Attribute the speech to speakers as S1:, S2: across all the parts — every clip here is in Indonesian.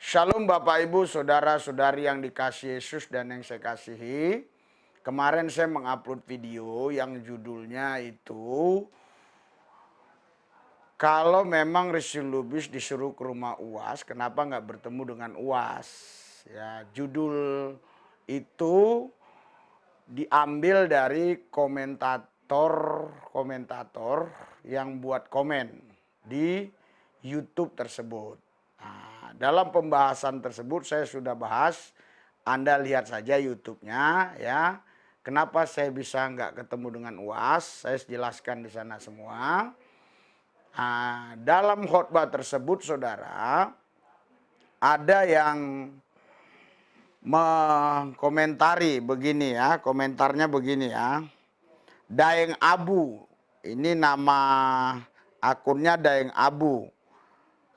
S1: Shalom Bapak Ibu, Saudara-saudari yang dikasihi Yesus dan yang saya kasihi. Kemarin saya mengupload video yang judulnya itu, kalau memang Rizky Lubis disuruh ke rumah UAS, kenapa nggak bertemu dengan UAS? Ya, judul itu diambil dari komentator yang buat komen di YouTube tersebut. Nah, dalam pembahasan tersebut saya sudah bahas, Anda lihat saja YouTube-nya ya. Kenapa saya bisa nggak ketemu dengan UAS? Saya jelaskan di sana semua. Nah, dalam khotbah tersebut, saudara, ada yang mengkomentari begini ya, komentarnya begini ya. Daeng Abu, ini nama akunnya Daeng Abu.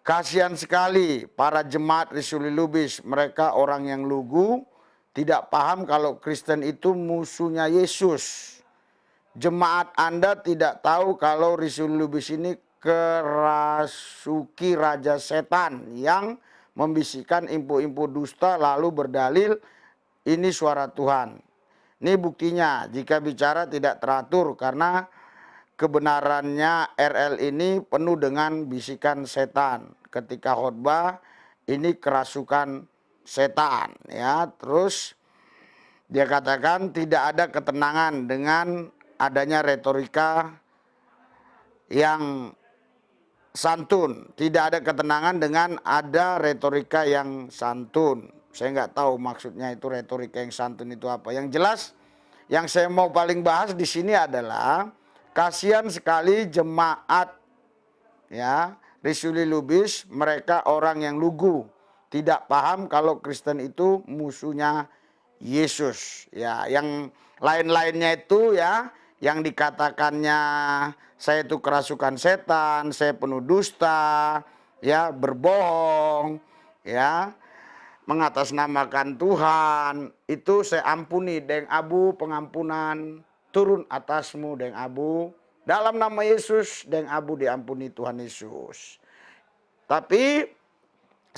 S1: Kasihan sekali para jemaat Rizky Lubis, mereka orang yang lugu, tidak paham kalau Kristen itu musuhnya Yesus. Jemaat Anda tidak tahu kalau Rizky Lubis ini kerasuki raja setan yang membisikkan info-info dusta lalu berdalil ini suara Tuhan. Ini buktinya jika bicara tidak teratur karena kebenarannya RL ini penuh dengan bisikan setan. Ketika khotbah ini kerasukan setan ya. Terus dia katakan tidak ada ketenangan dengan adanya retorika yang santun. Tidak ada ketenangan dengan ada retorika yang santun. Saya nggak tahu maksudnya itu retorika yang santun itu apa. Yang jelas yang saya mau paling bahas di sini adalah kasihan sekali jemaat ya Rizky Lubis, mereka orang yang lugu, tidak paham kalau Kristen itu musuhnya Yesus. Ya, yang lain-lainnya itu ya, yang dikatakannya saya itu kerasukan setan, saya penuh dusta, ya, berbohong, ya, mengatasnamakan Tuhan, itu saya ampuni. Deng Abu, pengampunan turun atasmu Deng Abu. Dalam nama Yesus, Deng Abu diampuni Tuhan Yesus. Tapi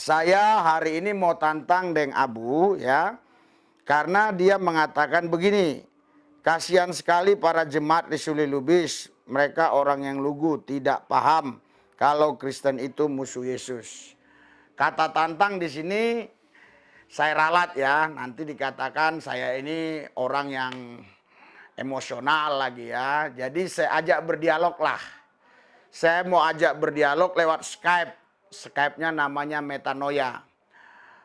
S1: saya hari ini mau tantang Deng Abu ya. Karena dia mengatakan begini, kasihan sekali para jemaat Rizky Lubis, mereka orang yang lugu, tidak paham kalau Kristen itu musuh Yesus. Kata tantang di sini saya ralat ya, nanti dikatakan saya ini orang yang emosional lagi ya. Jadi saya ajak berdialog lah. Saya mau ajak berdialog lewat Skype. Skype-nya namanya Metanoia.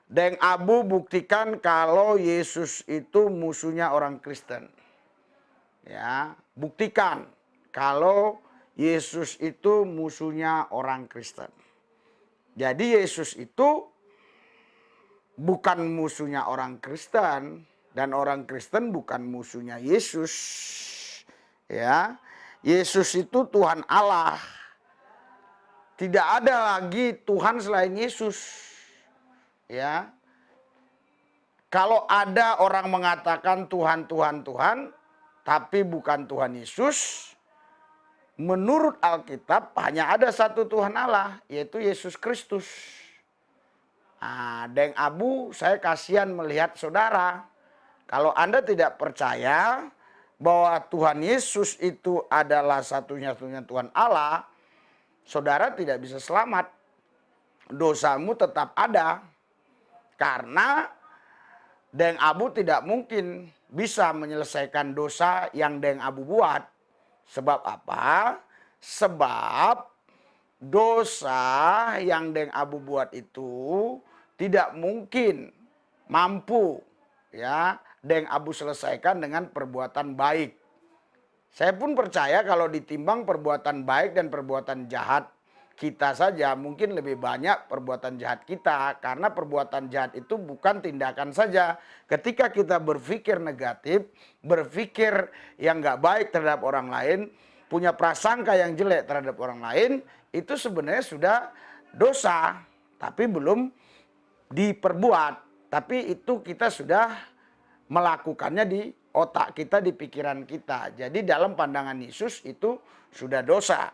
S1: Deng Abu buktikan kalau Yesus itu musuhnya orang Kristen. Ya, buktikan kalau Yesus itu musuhnya orang Kristen. Jadi Yesus itu bukan musuhnya orang Kristen dan orang Kristen bukan musuhnya Yesus. Ya. Yesus itu Tuhan Allah. Tidak ada lagi Tuhan selain Yesus. Ya. Kalau ada orang mengatakan Tuhan, Tuhan, Tuhan, tapi bukan Tuhan Yesus, menurut Alkitab hanya ada satu Tuhan Allah, yaitu Yesus Kristus. Nah, Deng Abu, saya kasihan melihat saudara. Kalau Anda tidak percaya bahwa Tuhan Yesus itu adalah satunya-satunya Tuhan Allah, saudara tidak bisa selamat. Dosamu tetap ada. Karena Deng Abu tidak mungkin bisa menyelesaikan dosa yang Deng Abu buat. Sebab apa? Sebab dosa yang Deng Abu buat itu tidak mungkin mampu ya Deng Abu selesaikan dengan perbuatan baik. Saya pun percaya kalau ditimbang perbuatan baik dan perbuatan jahat kita saja, mungkin lebih banyak perbuatan jahat kita. Karena perbuatan jahat itu bukan tindakan saja. Ketika kita berpikir negatif, berpikir yang nggak baik terhadap orang lain, punya prasangka yang jelek terhadap orang lain, itu sebenarnya sudah dosa. Tapi belum diperbuat. Tapi itu kita sudah melakukannya di otak kita, di pikiran kita. Jadi dalam pandangan Yesus itu sudah dosa.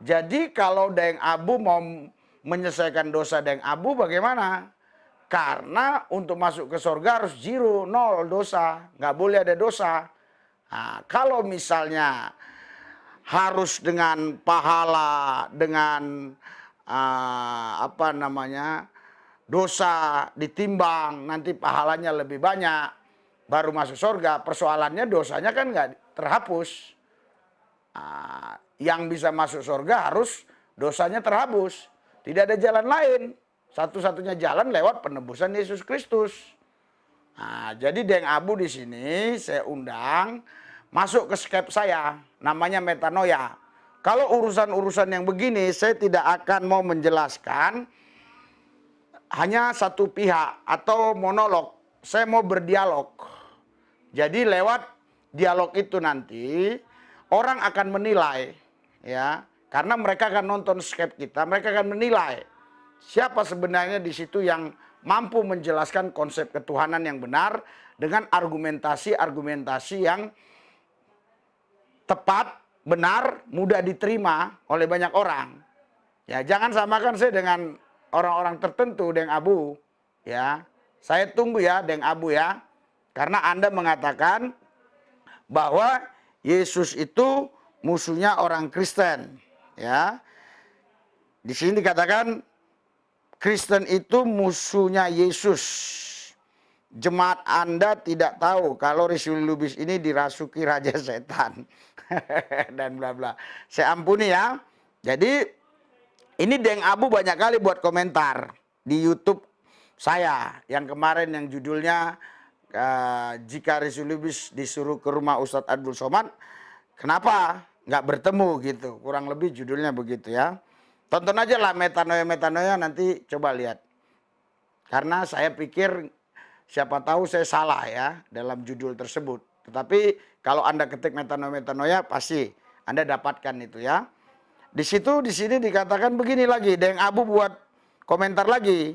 S1: Jadi kalau Deng Abu mau menyelesaikan dosa Deng Abu bagaimana? Karena untuk masuk ke surga harus zero, nol dosa. Nggak boleh ada dosa. Nah, kalau misalnya harus dengan pahala, dengan apa namanya, dosa ditimbang, nanti pahalanya lebih banyak, baru masuk surga. Persoalannya dosanya kan nggak terhapus. Yang bisa masuk surga harus dosanya terhapus. Tidak ada jalan lain. Satu-satunya jalan lewat penebusan Yesus Kristus. Nah, jadi Deng Abu di sini saya undang masuk ke skep saya, namanya metanoia. Kalau urusan-urusan yang begini saya tidak akan mau menjelaskan hanya satu pihak atau monolog. Saya mau berdialog. Jadi lewat dialog itu nanti orang akan menilai, ya, karena mereka akan nonton skep kita, mereka akan menilai siapa sebenarnya di situ yang mampu menjelaskan konsep ketuhanan yang benar dengan argumentasi-argumentasi yang tepat, benar, mudah diterima oleh banyak orang. Ya, jangan samakan saya dengan orang-orang tertentu, Deng Abu. Ya, saya tunggu ya, Deng Abu ya, karena Anda mengatakan bahwa Yesus itu musuhnya orang Kristen. Ya, di sini dikatakan Kristen itu musuhnya Yesus. Jemaat Anda tidak tahu kalau Rasul Lubis ini dirasuki raja setan. Dan bla bla. Saya ampuni ya. Jadi ini Deng Abu banyak kali buat komentar di YouTube saya. Yang kemarin yang judulnya jika Rasul Lubis disuruh ke rumah Ustadz Abdul Somad, kenapa nggak bertemu gitu. Kurang lebih judulnya begitu ya. Tonton aja lah metanoia nanti coba lihat. Karena saya pikir siapa tahu saya salah ya dalam judul tersebut. Tetapi kalau Anda ketik metanoia pasti Anda dapatkan itu ya. Di sini dikatakan begini lagi, Deng Abu buat komentar lagi.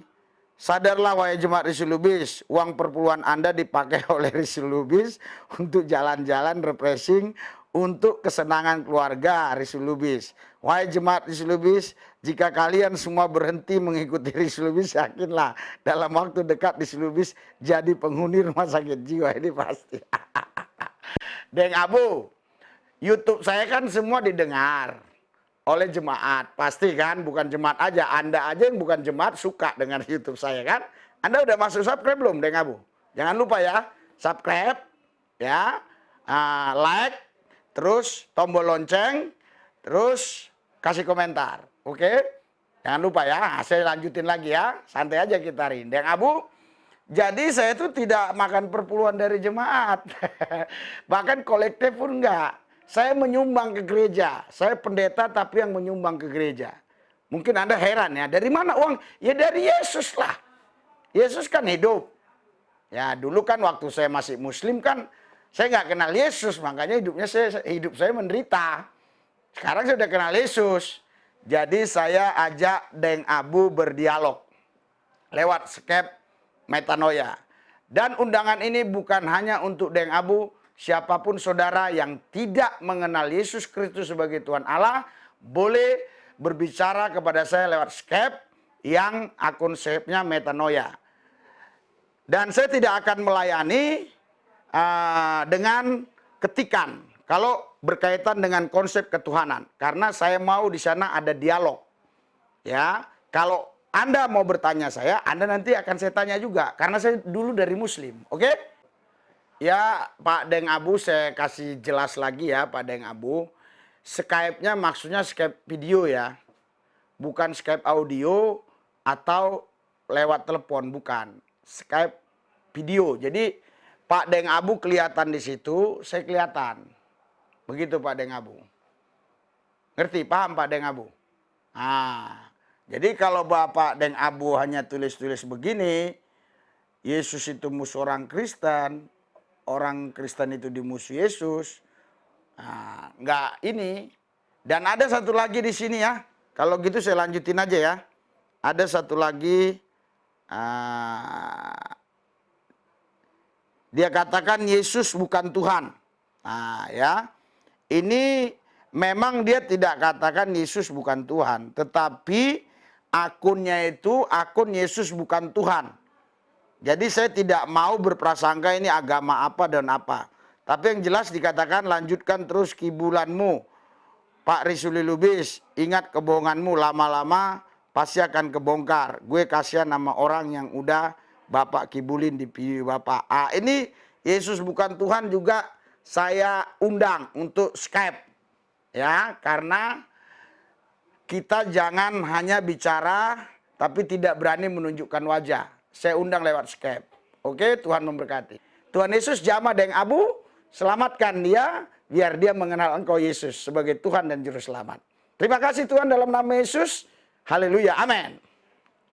S1: Sadarlah wahai jemaat Rasul Lubis, uang perpuluhan Anda dipakai oleh Rasul Lubis untuk jalan-jalan refreshing untuk kesenangan keluarga Rasul Lubis. Wahai jemaat Rasul Lubis, jika kalian semua berhenti mengikuti Rasul Lubis, yakinlah dalam waktu dekat Rasul Lubis jadi penghuni rumah sakit jiwa. Ini pasti. Deng Abu, YouTube saya kan semua didengar oleh jemaat. Pasti kan, bukan jemaat aja. Anda aja yang bukan jemaat suka dengan YouTube saya kan. Anda udah masuk subscribe belum, Deng Abu? Jangan lupa ya, subscribe, ya, like, terus tombol lonceng, terus kasih komentar. Oke? Jangan lupa ya, saya lanjutin lagi ya. Santai aja kita hari ini. Deng Abu, jadi saya itu tidak makan perpuluhan dari jemaat. Bahkan kolektif pun enggak. Saya menyumbang ke gereja. Saya pendeta tapi yang menyumbang ke gereja. Mungkin Anda heran ya, dari mana uang? Ya dari Yesus lah. Yesus kan hidup. Ya dulu kan waktu saya masih muslim kan, saya nggak kenal Yesus. Makanya hidup saya menderita. Sekarang saya sudah kenal Yesus. Jadi saya ajak Deng Abu berdialog. Lewat skep metanoia. Dan undangan ini bukan hanya untuk Deng Abu. Siapapun saudara yang tidak mengenal Yesus Kristus sebagai Tuhan Allah, boleh berbicara kepada saya lewat skep yang akun skepnya metanoia. Dan saya tidak akan melayani dengan ketikan kalau berkaitan dengan konsep ketuhanan. Karena saya mau di sana ada dialog. Ya, kalau Anda mau bertanya saya, Anda nanti akan saya tanya juga. Karena saya dulu dari Muslim, oke? Ya, Pak Deng Abu, saya kasih jelas lagi ya, Pak Deng Abu. Skype-nya maksudnya Skype video ya. Bukan Skype audio atau lewat telepon, bukan. Skype video. Jadi Pak Deng Abu kelihatan di situ, saya kelihatan. Begitu Pak Deng Abu. Ngerti, paham Pak Deng Abu? Nah, jadi kalau Bapak Deng Abu hanya tulis-tulis begini, Yesus itu musuh orang Kristen, orang Kristen itu dimusuh Yesus. Nah, enggak ini. Dan ada satu lagi di sini ya. Kalau gitu saya lanjutin aja ya. Ada satu lagi. Dia katakan Yesus bukan Tuhan. Nah ya. Ini memang dia tidak katakan Yesus bukan Tuhan. Tetapi akunnya itu akun Yesus bukan Tuhan. Jadi saya tidak mau berprasangka ini agama apa dan apa. Tapi yang jelas dikatakan lanjutkan terus kibulanmu. Pak Risuli Lubis, ingat kebohonganmu lama-lama pasti akan kebongkar. Gue kasihan nama orang yang udah Bapak kibulin di video Bapak. Ini Yesus bukan Tuhan juga saya undang untuk Skype. Ya, karena kita jangan hanya bicara tapi tidak berani menunjukkan wajah. Saya undang lewat Skype. Oke, Tuhan memberkati. Tuhan Yesus jamah deng abu, selamatkan dia biar dia mengenal Engkau Yesus sebagai Tuhan dan Juru Selamat. Terima kasih Tuhan dalam nama Yesus. Haleluya. Amin.